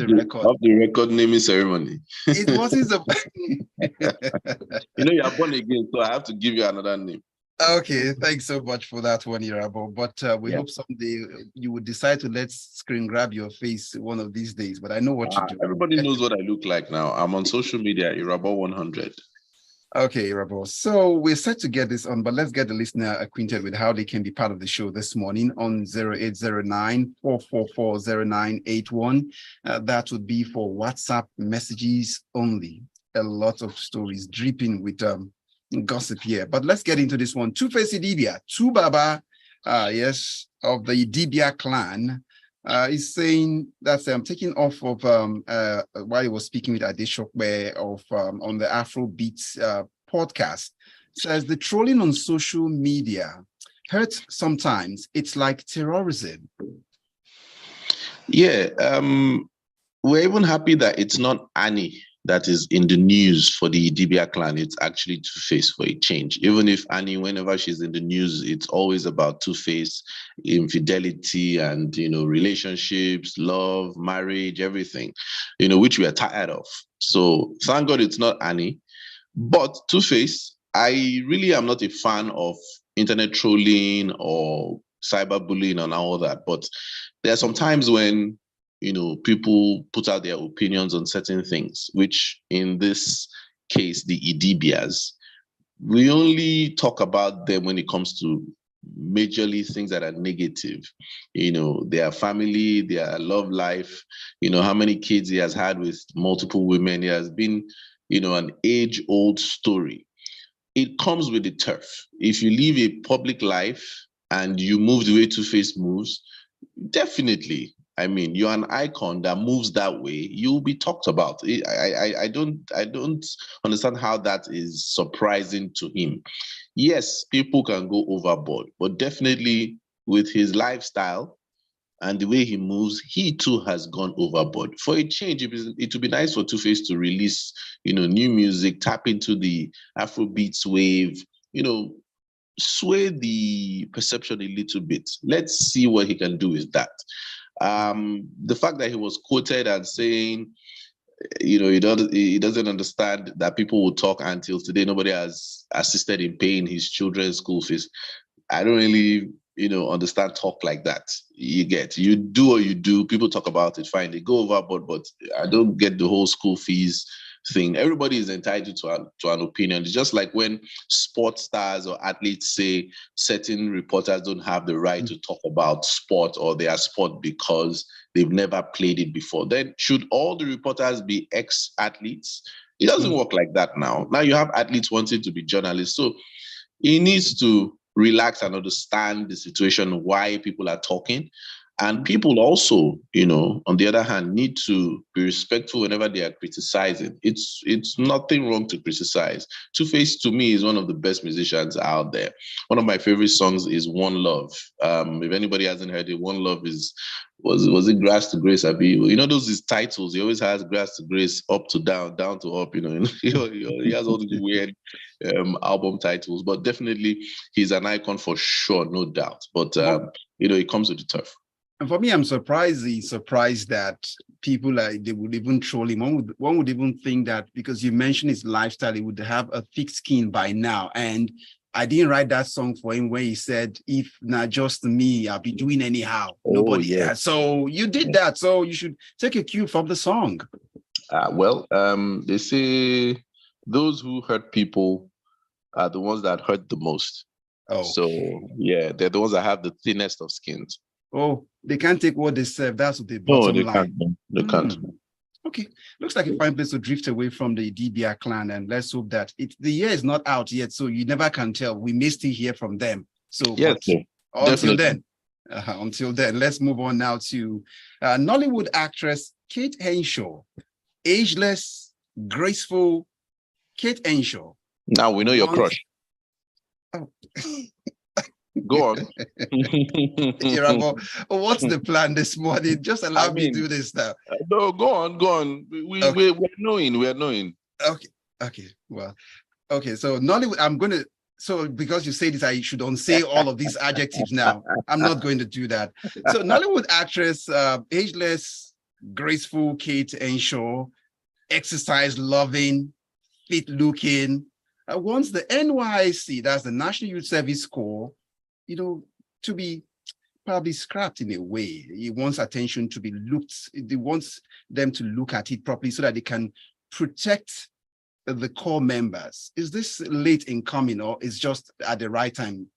the record. Of the record naming ceremony. It wasn't You are born again, so I have to give you another name. Okay, thanks so much for that one, Irabor. But we hope someday you would decide to let's screen grab your face one of these days. But I know what you do. Everybody knows what I look like now. I'm on social media, Irabor 100. Okay, Irabor. So we're set to get this on, but let's get the listener acquainted with how they can be part of the show this morning on 0809-444-0981. That would be for WhatsApp messages only. A lot of stories dripping with gossip here, but let's get into this one. Tuface Idibia, Tubaba, yes, of the Idibia clan, is saying that taking off of while he was speaking with Adeshokbe of on the Afrobeats podcast, says the trolling on social media hurts sometimes. It's like terrorism. Yeah, we're even happy that it's not Annie that is in the news for the Idibia clan. It's actually Tuface for a change. Even if Annie, whenever she's in the news, it's always about Tuface, infidelity and, relationships, love, marriage, everything, which we are tired of. So thank God it's not Annie. But Tuface, I really am not a fan of internet trolling or cyberbullying and all that. But there are some times when people put out their opinions on certain things, which in this case, the Idibias, we only talk about them when it comes to majorly things that are negative. Their family, their love life, how many kids he has had with multiple women. It has been, an age-old story. It comes with the turf. If you live a public life and you move the way Tuface moves, definitely, you're an icon that moves that way. You'll be talked about. I don't understand how that is surprising to him. Yes, people can go overboard, but definitely with his lifestyle and the way he moves, he too has gone overboard. For a change, it would be nice for Tuface to release, new music, tap into the Afrobeats wave, sway the perception a little bit. Let's see what he can do with that. The fact that he was quoted as saying, he doesn't understand that people will talk until today. Nobody has assisted in paying his children's school fees. I don't really, understand talk like that. You do what you do. People talk about it, fine. They go overboard, but I don't get the whole school fees thing. Everybody is entitled to an opinion. It's just like when sports stars or athletes say certain reporters don't have the right to talk about sport or their sport because they've never played it before. Then should all the reporters be ex-athletes? It doesn't work like that now. Now you have athletes wanting to be journalists. So he needs to relax and understand the situation, why people are talking. And people also, on the other hand, need to be respectful whenever they are criticizing. It's nothing wrong to criticize. Tuface, to me, is one of the best musicians out there. One of my favorite songs is One Love. If anybody hasn't heard it, One Love was it Grass to Grace, Abi? Those his titles. He always has Grass to Grace, Up to Down, Down to Up. He has all these weird album titles. But definitely, he's an icon for sure, no doubt. But it comes with the turf. And for me, I'm surprised that people they would even troll him. One would even think that because you mentioned his lifestyle, he would have a thick skin by now. And I didn't write that song for him where he said, "If not just me, I'll be doing anyhow." Nobody. Yeah. So you did that. So you should take a cue from the song. They say those who hurt people are the ones that hurt the most. Oh. So yeah, they're the ones that have the thinnest of skins. Oh, they can't take what they serve. That's what they bottom line. They can't. Okay, looks like a fine place to drift away from the Idibia clan, and let's hope that the year is not out yet, so you never can tell. We may still hear from them. So yes, until then, let's move on now to Nollywood actress Kate Henshaw, ageless, graceful Kate Henshaw. Now we know your crush. Oh. Go on. Irabor, what's the plan this morning? Just allow me to do this now. No, go on. We're knowing. Okay. Well, okay. So Nollywood, so because you say this, I should unsay all of these adjectives now. I'm not going to do that. So Nollywood actress, ageless, graceful Kate Enshaw, exercise loving, fit looking. Wants the NYSC, that's the National Youth Service Corps, to be probably scrapped in a way. He wants attention to be looked, he wants them to look at it properly so that they can protect the core members. Is this late in coming, or is just at the right time?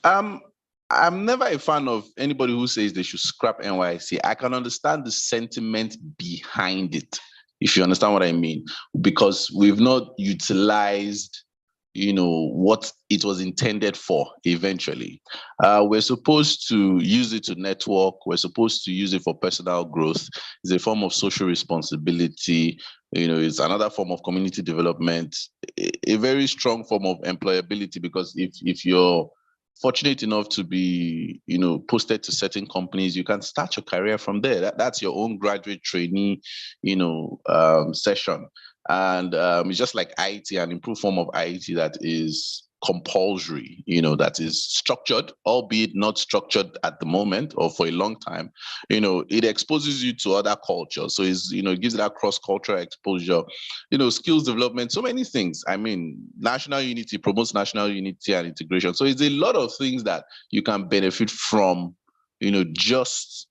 I'm never a fan of anybody who says they should scrap NYC. I can understand the sentiment behind it, if you understand what I mean, because we've not utilized, what it was intended for eventually. We're supposed to use it to network. We're supposed to use it for personal growth. It's a form of social responsibility. It's another form of community development, a very strong form of employability, because if you're fortunate enough to be, posted to certain companies, you can start your career from there. That's your own graduate trainee, session. And it's just like IT, an improved form of IT that is compulsory, that is structured, albeit not structured at the moment or for a long time. It exposes you to other cultures. So it gives that cross-cultural exposure, skills development, so many things. I mean, national unity promotes national unity and integration. So it's a lot of things that you can benefit from, just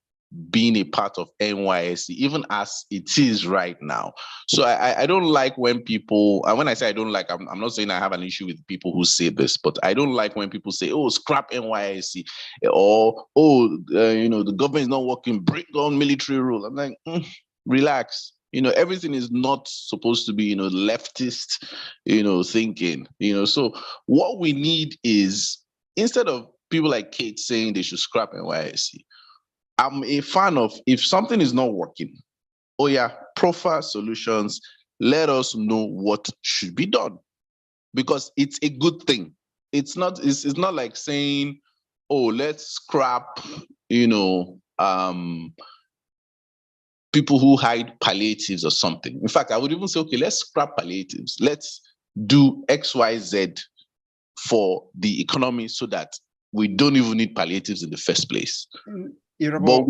being a part of NYSC, even as it is right now. So I don't like when people, and when I say I don't like, I'm not saying I have an issue with people who say this, but I don't like when people say, oh, scrap NYSC, or, the government is not working, bring on military rule. I'm like, relax. Everything is not supposed to be, leftist, thinking, so what we need is, instead of people like Kate saying they should scrap NYSC, I'm a fan of, if something is not working, profile solutions, let us know what should be done, because it's a good thing. It's not like saying, oh, let's scrap, people who hide palliatives or something. In fact, I would even say, okay, let's scrap palliatives. Let's do X, Y, Z for the economy so that we don't even need palliatives in the first place. Irabor,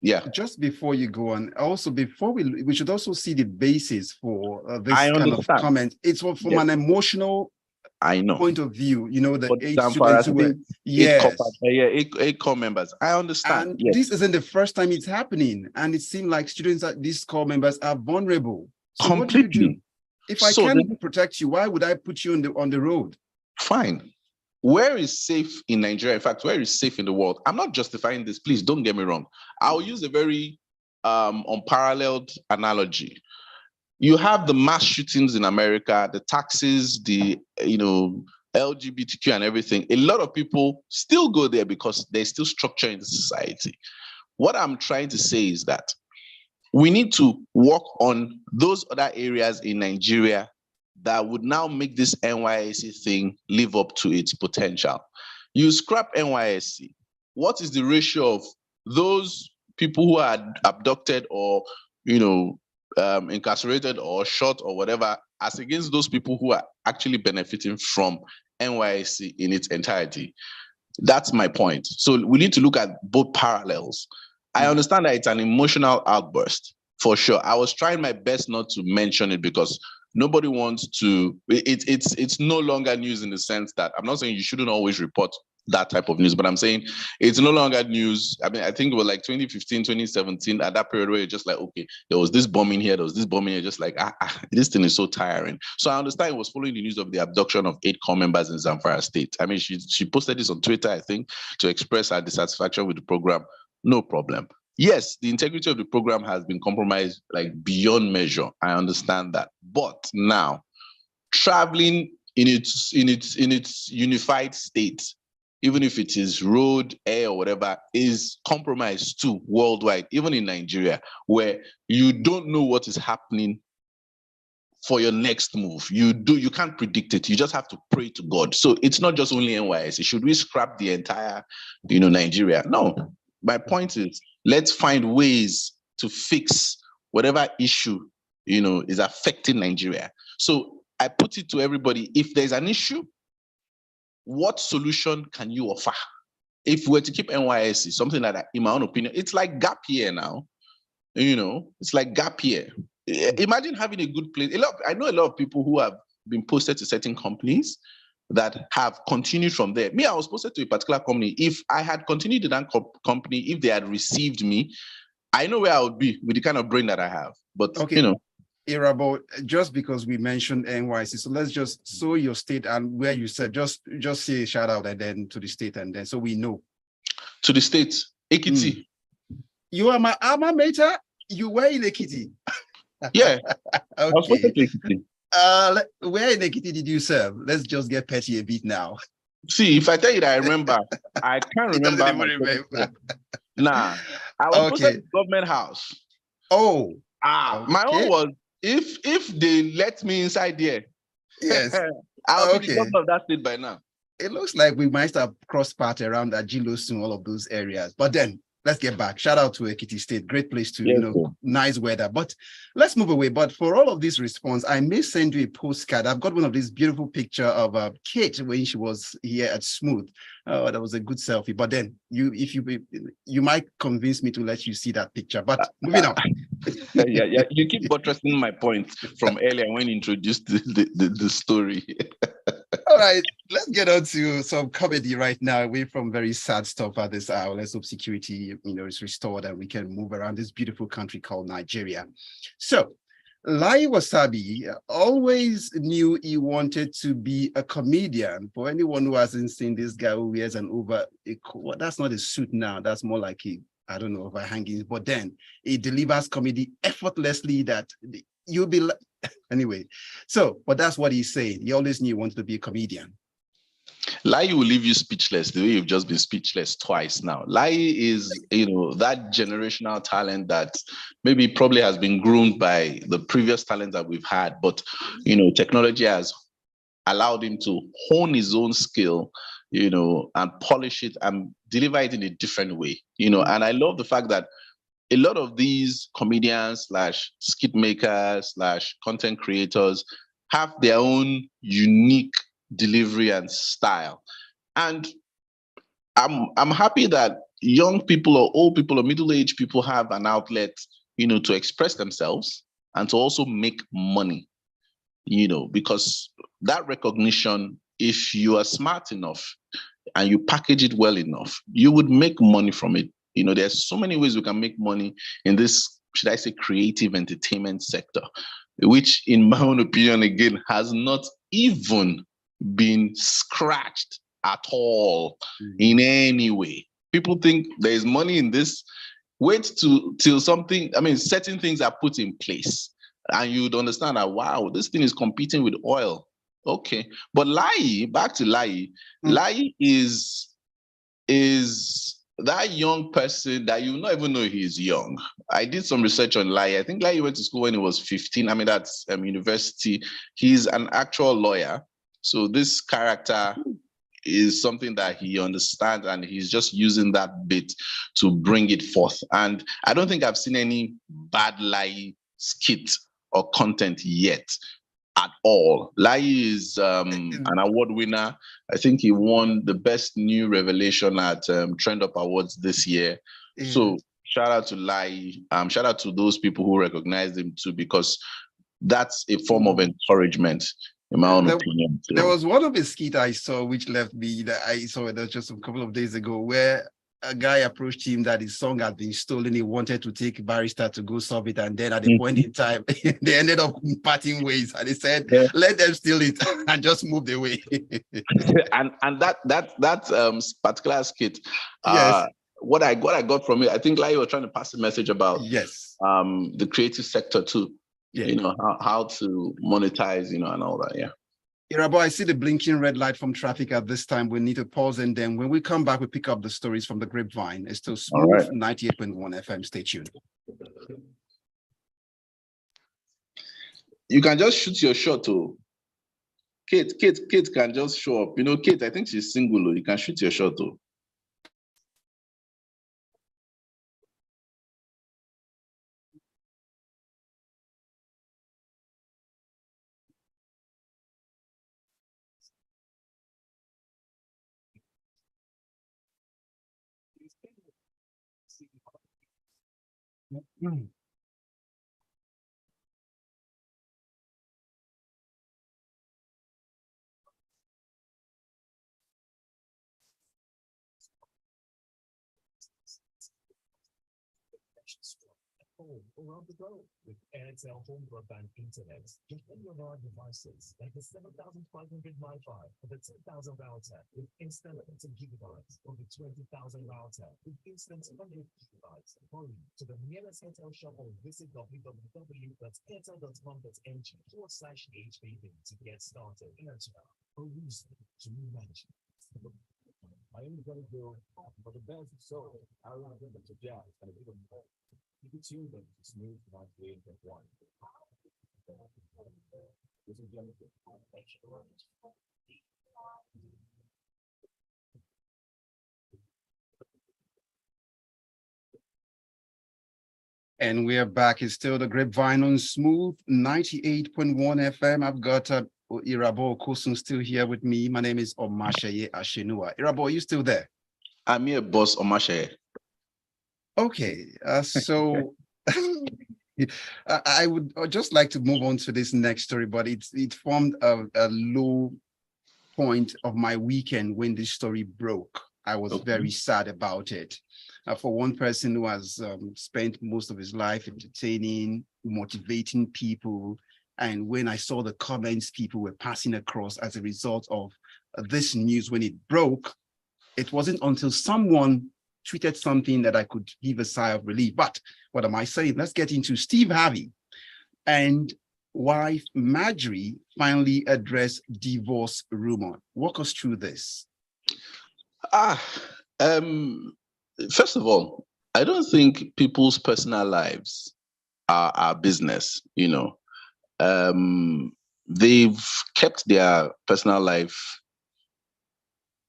yeah. Just before you go on, also before we should also see the basis for this kind of comment. It's from an emotional point of view. The 8 students who were, yes, 8 core members. I understand. And this isn't the first time it's happening, and it seems like students at these core members are vulnerable. So completely. What do you do? If I can't protect you, why would I put you on the road? Fine. Where is safe in Nigeria? In fact, where is safe in the world? I'm not justifying this. Please don't get me wrong. I'll use a very unparalleled analogy. You have the mass shootings in America, the taxes, the LGBTQ and everything. A lot of people still go there because there's still structure in the society. What I'm trying to say is that we need to work on those other areas in Nigeria that would now make this NYSC thing live up to its potential. You scrap NYSC. What is the ratio of those people who are abducted or, incarcerated or shot or whatever, as against those people who are actually benefiting from NYSC in its entirety? That's my point. So we need to look at both parallels. I understand that it's an emotional outburst, for sure. I was trying my best not to mention it because nobody wants to, it's no longer news in the sense that, I'm not saying you shouldn't always report that type of news, but I'm saying it's no longer news. I mean, I think it was like 2015, 2017, at that period where you're just like, okay, there was this bombing here, there was this bombing here, just like, this thing is so tiring. So I understand it was following the news of the abduction of 8 core members in Zamfara State. I mean, she posted this on Twitter, I think, to express her dissatisfaction with the program. No problem. Yes, the integrity of the program has been compromised like beyond measure. I understand that. But now, traveling in its unified state, even if it is road, air, or whatever, is compromised too worldwide, even in Nigeria, where you don't know what is happening for your next move. You can't predict it. You just have to pray to God. So it's not just only NYSC. Should we scrap the entire, Nigeria? No. My point is, let's find ways to fix whatever issue, is affecting Nigeria. So I put it to everybody, if there's an issue, what solution can you offer? If we were to keep NYSC, something like that, in my own opinion, it's like gap year now. It's like gap year. Imagine having a good place. I know a lot of people who have been posted to certain companies that have continued from there. Me, I was posted to a particular company. If I had continued in that company, if they had received me, I know where I would be with the kind of brain that I have. But, okay. Irabor, just because we mentioned NYC, so let's just show your state and where you said, just say a shout out and then to the state and then so we know. To the state, Ekiti. You are my alma mater. You were in Ekiti. Yeah. Okay. Where in Ekiti did you serve? Let's just get petty a bit now. See, if I tell you that I remember, I can't remember. Nah, I was posted to government house. Oh. My own was if they let me inside there. Yes. I'll be the governor of that state by now. It looks like we might have crossed paths around Ajilo soon, all of those areas. But then let's get back. Shout out to Ekiti State. Great place to, nice weather. But let's move away. But for all of this response, I may send you a postcard. I've got one of these beautiful picture of Kate when she was here at Smooth. That was a good selfie. But then you might convince me to let you see that picture. But moving on. Yeah. You keep buttressing my point from earlier when you introduced the story. All right, let's get on to some comedy right now, away from very sad stuff at this hour. Let's hope security, is restored and we can move around this beautiful country called Nigeria. So, Lai Wasabi always knew he wanted to be a comedian. For anyone who hasn't seen this guy who wears that's not a suit now. That's more like I don't know, overhanging. But then he delivers comedy effortlessly that you'll be anyway. So, but that's what he's saying. He always knew he wanted to be a comedian. Lai will leave you speechless the way you've just been speechless twice now. Lai is, that generational talent that maybe probably has been groomed by the previous talent that we've had, but, technology has allowed him to hone his own skill, and polish it and deliver it in a different way, and I love the fact that a lot of these comedians / skit makers / content creators have their own unique delivery and style. And I'm happy that young people or old people or middle-aged people have an outlet, to express themselves and to also make money, because that recognition, if you are smart enough and you package it well enough, you would make money from it. There's so many ways we can make money in this, should I say, creative entertainment sector, which in my own opinion, again, has not even been scratched at all in any way. People think there is money in this. Wait till certain things are put in place and you'd understand that, wow, this thing is competing with oil. Okay. But back to Lai is that young person that you not even know he's young. I did some research on Lai. I think Lai went to school when he was 15. That's university. He's an actual lawyer. So this character is something that he understands and he's just using that bit to bring it forth. And I don't think I've seen any bad Lai skit or content yet. At all. Lai is an award winner. I think he won the best new revelation at Trend Up Awards this year. So shout out to Lai. Shout out to those people who recognize him too, because that's a form of encouragement, in my own opinion. Too. There was one of his skits I saw which left me, that I saw it just a couple of days ago, where a guy approached him that his song had been stolen. He wanted to take Barrister to go solve it. And then at the point in time, they ended up parting ways. And he said, let them steal it and just moved away. and that particular skit, what I got from it, I think Lai was trying to pass a message about the creative sector too. How to monetize, and all that. Yeah. Irabor, I see the blinking red light from traffic at this time. We need to pause, and then when we come back, we pick up the stories from the Grapevine. It's still Smooth, 98.1 FM. Stay tuned. You can just shoot your shot, too. Kate can just show up. Kate, I think she's single. You can shoot your shot, too. home around the globe with Airtel Home Broadband Internet. Get any of our devices like the 7500 Wi-Fi or the 10,000 router with instant 20 gigabytes or the 20,000 router with instant 100 gigabytes. Hurry to the nearest Airtel shop or visit www.airtel.com.ng/HBB to get started. Airtel, a reason to imagine. I am gonna go for the best soul. I want to to jazz and a bit of more. You can tune them to smooth 98.1. This is Jennifer. And we are back. It's still the Grapevine on Smooth 98.1 FM. I've got Irabor Okosun still here with me. My name is Omatseye Atsenuwa. Irabor, are you still there? I'm here, boss Omatseye. Okay, so I would just like to move on to this next story, but it formed a low point of my weekend when this story broke. I was very sad about it. For one person who has spent most of his life entertaining, motivating people, and when I saw the comments people were passing across as a result of this news when it broke, it wasn't until someone tweeted something that I could give a sigh of relief. But what am I saying? Let's get into Steve Harvey and wife Marjorie finally addressed divorce rumor. Walk us through this. First of all, I don't think people's personal lives are our business. They've kept their personal life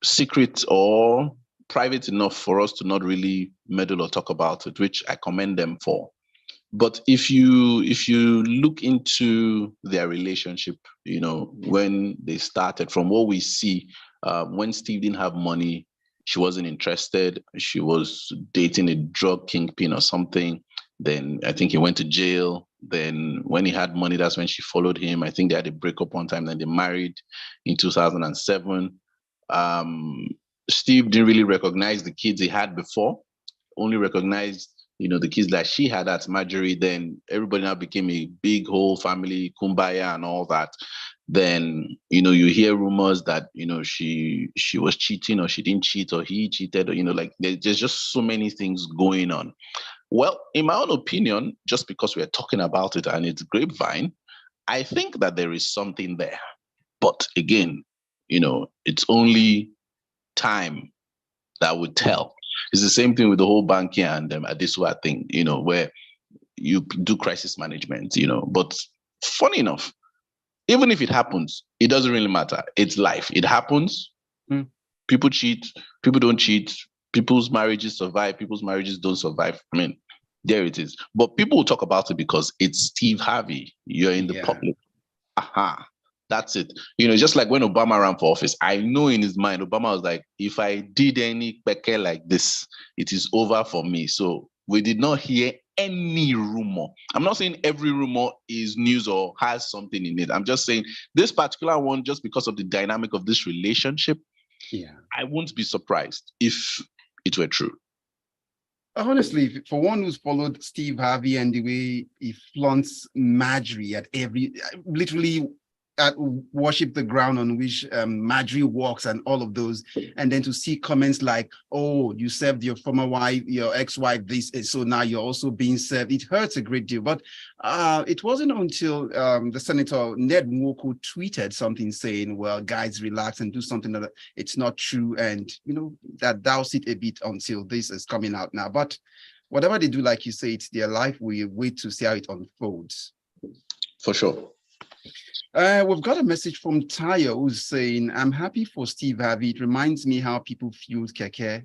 secret or private enough for us to not really meddle or talk about it, which I commend them for. But if you look into their relationship, when they started, from what we see, when Steve didn't have money, she wasn't interested. She was dating a drug kingpin or something. Then I think he went to jail. Then when he had money, that's when she followed him. I think they had a breakup one time. Then they married in 2007. Steve didn't really recognize the kids he had before, only recognized, the kids that she had at Marjorie. Then everybody now became a big whole family, kumbaya and all that. Then, you hear rumors that, she was cheating or she didn't cheat or he cheated, or, there's just so many things going on. Well, in my own opinion, just because we're talking about it and it's Grapevine, I think that there is something there. But again, it's only time that would tell. It's the same thing with the whole Bankia and Adesua thing, where you do crisis management, But funny enough, even if it happens, it doesn't really matter. It's life. It happens. People cheat. People don't cheat. People's marriages survive. People's marriages don't survive. I mean, there it is. But people will talk about it because it's Steve Harvey. You're in the public. Aha. That's it. Just like when Obama ran for office, I know in his mind, Obama was like, if I did any peke like this, it is over for me. So we did not hear any rumor. I'm not saying every rumor is news or has something in it. I'm just saying this particular one, just because of the dynamic of this relationship, I won't be surprised if it were true. Honestly, for one who's followed Steve Harvey and the way he flaunts Marjorie at literally worship the ground on which Marjorie walks and all of those, and then to see comments like, oh, you served your former wife, your ex-wife this, so now you're also being served. It hurts a great deal. But it wasn't until the Senator Ned Nwoko tweeted something saying, well, guys, relax and do something that it's not true, and that douse it a bit until this is coming out now. But whatever they do, like you say, it's their life. We wait to see how it unfolds. For sure. We've got a message from Tayo who's saying, I'm happy for Steve Harvey. It reminds me how people fueled Kiki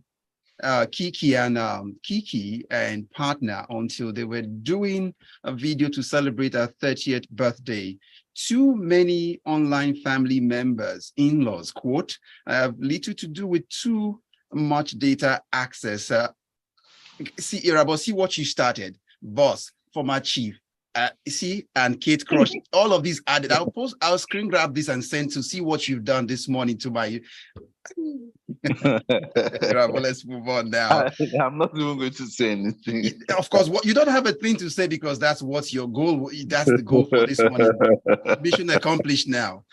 and partner until they were doing a video to celebrate her 30th birthday. Too many online family members, in-laws, quote, have little to do with too much data access. See, Irabor, see what you started. Boss, former chief. And Kate Crush, all of these added. I'll screen grab this and send to see what you've done this morning to my. Irabor, let's move on now. I'm not even going to say anything. Of course, what you don't have a thing to say because that's what your goal. That's the goal for this morning. Mission accomplished now.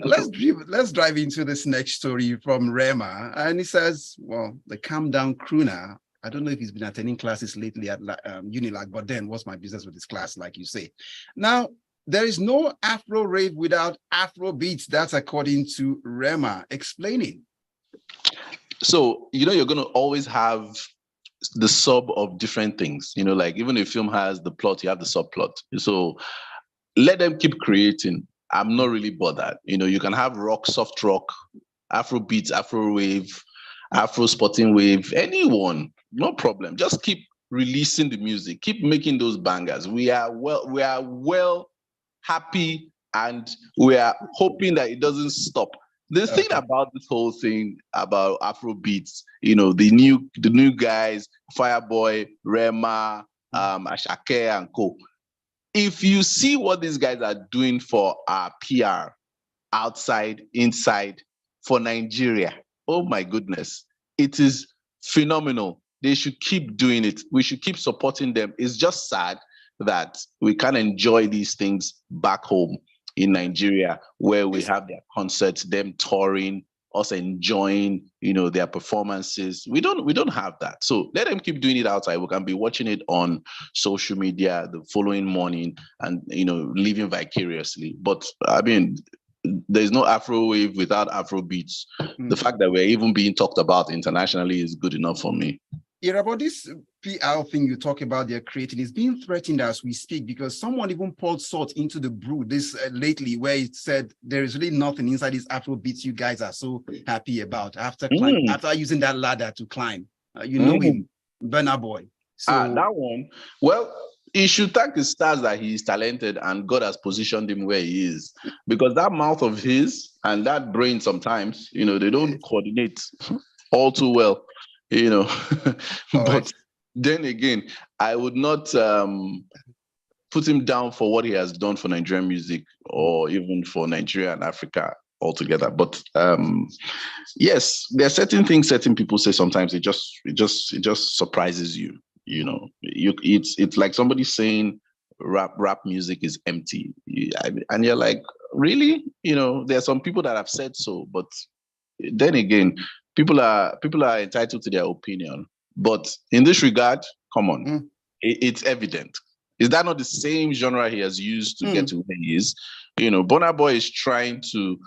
Let's dive into this next story from Rema, and he says, "Well, the calm down crooner. I don't know if he's been attending classes lately at Unilag, but then what's my business with this class, like you say? Now, there is no Afro rave without Afro beats. That's according to Rema, explaining." So, you're going to always have the sub of different things. Like even if a film has the plot, you have the subplot. So let them keep creating. I'm not really bothered. You can have rock, soft rock, Afro beats, Afro wave, Afro sporting wave, anyone, no problem. Just keep releasing the music, keep making those bangers. We are well happy, and we are hoping that it doesn't stop. The thing about this whole thing about Afro beats, the new guys, Fireboy, Rema, Ashake and co. If you see what these guys are doing for our PR, outside, inside, for Nigeria, oh my goodness, it is phenomenal. They should keep doing it. We should keep supporting them. It's just sad that we can't enjoy these things back home in Nigeria, where we have their concerts, them touring, us enjoying, their performances. We don't have that. So let them keep doing it outside. We can be watching it on social media the following morning and, living vicariously. But I mean, there's no Afro wave without Afro beats. The fact that we're even being talked about internationally is good enough for me. Irabor, this PR thing you talk about they're creating is being threatened as we speak, because someone even poured salt into the brew this lately, where it said there is really nothing inside these Afro beats you guys are so happy about after using that ladder to climb. Him, Burna Boy. So that one. Well, he should thank his stars that he is talented and God has positioned him where he is, because that mouth of his and that brain sometimes, they don't coordinate all too well. But then again, I would not put him down for what he has done for Nigerian music or even for Nigeria and Africa altogether. But yes, there are certain things certain people say sometimes it just surprises you. It's like somebody saying rap music is empty, and you're like, really? There are some people that have said so, but then again, people are entitled to their opinion. But in this regard, come on, it's evident. Is that not the same genre he has used to get to where he is? Burna Boy is trying to,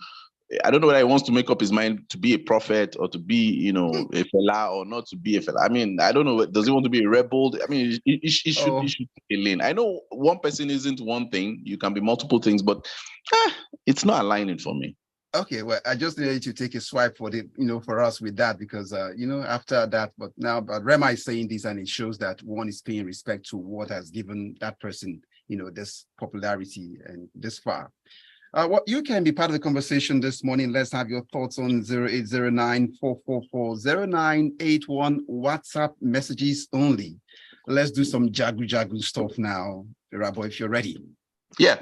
I don't know whether he wants to make up his mind to be a prophet or to be, a fella or not to be a fella. I mean, I don't know. Does he want to be a rebel? I mean, he should take a lane. I know one person isn't one thing. You can be multiple things, but it's not aligning for me. Okay, well, I just needed to take a swipe for the, for us with that, because, after that, but Rema is saying this, and it shows that one is paying respect to what has given that person, this popularity and this far. What you can be part of the conversation this morning. Let's have your thoughts on 0809-444-0981 WhatsApp messages only. Let's do some jagu stuff now, Irabor, if you're ready. Yeah.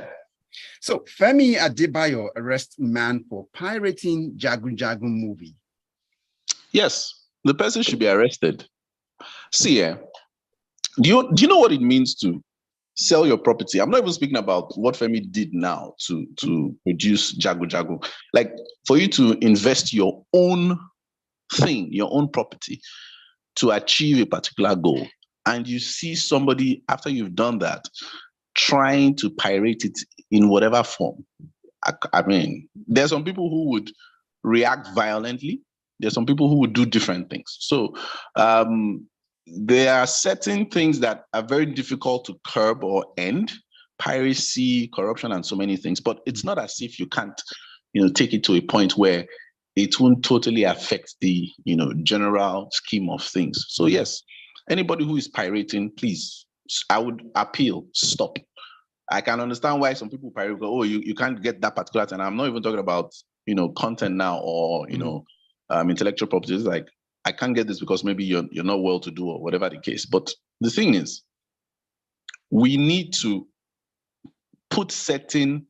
So Femi Adebayo arrests man for pirating Jagu movie. Yes, the person should be arrested. See, do you know what it means to sell your property? I'm not even speaking about what Femi did now to produce Jagu. Like, for you to invest your own thing, your own property, to achieve a particular goal, and you see somebody after you've done that trying to pirate it in whatever form. I mean, there's some people who would react violently. There's some people who would do different things. So there are certain things that are very difficult to curb or end: piracy, corruption, and so many things. But it's not as if you can't, take it to a point where it won't totally affect the, general scheme of things. So yes, anybody who is pirating, please, I would appeal, stop. I can understand why some people pirate, you can't get that particular thing. I'm not even talking about, content now or, intellectual properties. Like, I can't get this because maybe you're not well to do or whatever the case. But the thing is, we need to put certain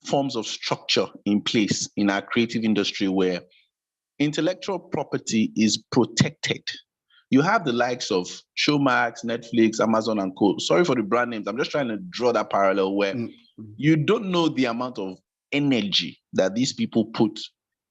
forms of structure in place in our creative industry where intellectual property is protected. You have the likes of Showmax, Netflix, Amazon, and co. Sorry for the brand names. I'm just trying to draw that parallel where you don't know the amount of energy that these people put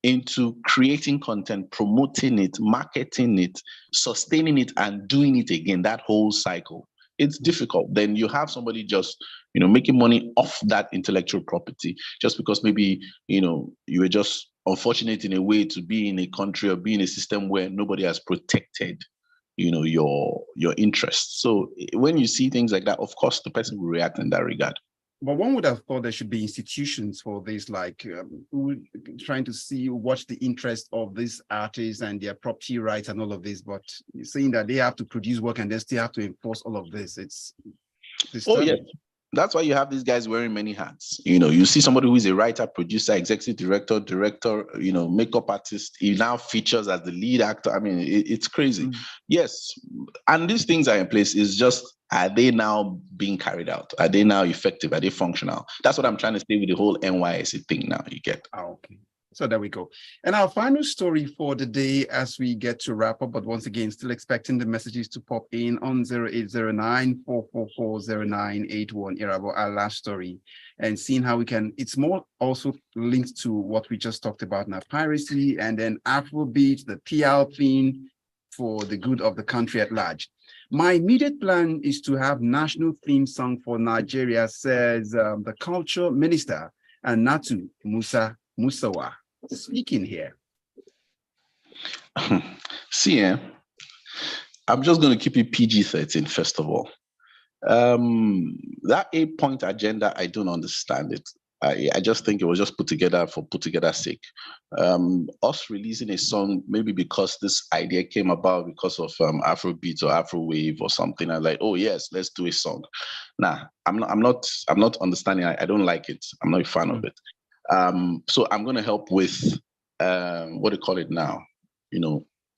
into creating content, promoting it, marketing it, sustaining it, and doing it again, that whole cycle. It's difficult. Then you have somebody just, making money off that intellectual property just because maybe, you were just unfortunate in a way to be in a country or be in a system where nobody has protected your interests. So when you see things like that, of course, the person will react in that regard. But one would have thought there should be institutions for this, like trying to watch the interest of these artists and their property rights and all of this. But you're saying that they have to produce work and they still have to enforce all of this. It's disturbing. Oh, yeah. That's why you have these guys wearing many hats. You see somebody who is a writer, producer, executive director, makeup artist. He now features as the lead actor. I mean, it's crazy. Yes. And these things are in place. It's just, are they now being carried out? Are they now effective? Are they functional? That's what I'm trying to say with the whole NYSC thing now, you get. Okay. So there we go. And our final story for the day as we get to wrap up, but once again, still expecting the messages to pop in on 0809-444-0981, Irabor, our last story, and seeing how we can, it's more also linked to what we just talked about now, piracy and then Afrobeat, the PR thing for the good of the country at large. My immediate plan is to have national theme song for Nigeria, says the culture minister, and Natu Musawa. Speaking here. See, I'm just going to keep it PG-13, first of all. That 8-point agenda, I don't understand it. I just think it was just put together for put together sake. Us releasing a song, maybe because this idea came about because of Afrobeat or Afrowave or something. I'm like, oh yes, let's do a song. Nah, I'm not understanding. I don't like it. I'm not a fan of it. So I'm going to help with what do you call it now?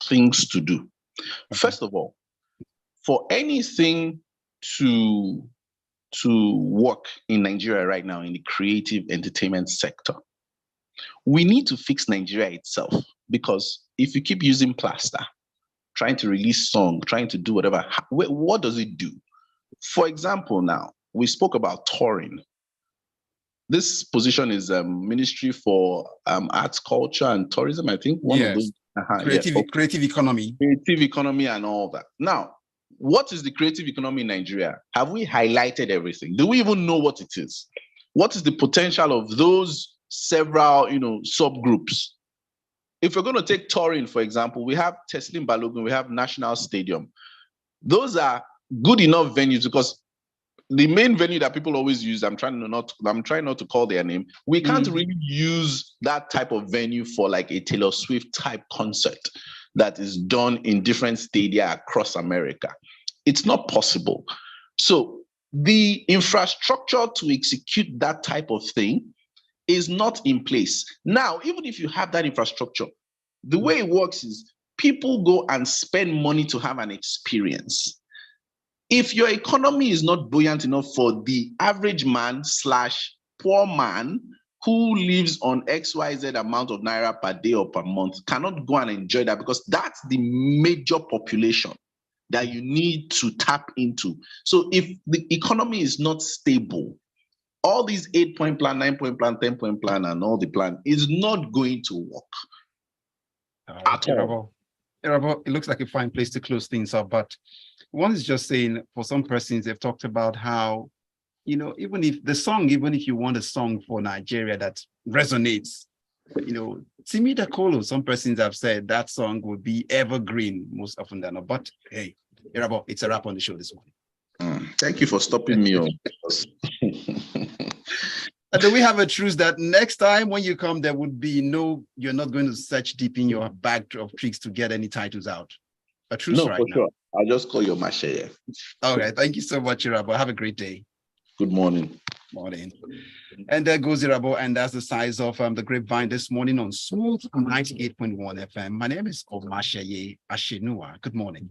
Things to do. First of all, for anything to work in Nigeria right now in the creative entertainment sector, we need to fix Nigeria itself. Because if you keep using plaster, trying to release song, trying to do whatever, what does it do? For example, now we spoke about touring. This position is Ministry for Arts, Culture, and Tourism, I think. One of those. Creative economy. Creative economy and all that. Now, what is the creative economy in Nigeria? Have we highlighted everything? Do we even know what it is? What is the potential of those several, subgroups? If we're going to take touring, for example, we have Teslim Balogun, we have National Stadium. Those are good enough venues because the main venue that people always use, I'm trying not to call their name. We can't really use that type of venue for like a Taylor Swift type concert that is done in different stadia across America. It's not possible. So the infrastructure to execute that type of thing is not in place. Now, even if you have that infrastructure, the way it works is people go and spend money to have an experience. If your economy is not buoyant enough for the average man / poor man who lives on XYZ amount of naira per day or per month, cannot go and enjoy that because that's the major population that you need to tap into. So if the economy is not stable, all these 8-point plan, 9-point plan, 10-point plan, and all the plan is not going to work at all. Irabor, it looks like a fine place to close things up, but one is just saying for some persons, they've talked about how, even if you want a song for Nigeria that resonates, Timi Dakolo, some persons have said that song would be evergreen most often than not. But hey, Irabor, it's a wrap on the show this morning. Thank you for stopping me on. And do we have a truce that next time when you come, there would be you're not going to search deep in your bag of tricks to get any titles out? A truce right now. Sure. I'll just call your Mashe. All right. Thank you so much, Irabor. Have a great day. Good morning. Morning. And there goes Irabor, and that's the size of the Grapevine this morning on Smooth 98.1 FM. My name is Omatseye Atsenuwa. Good morning.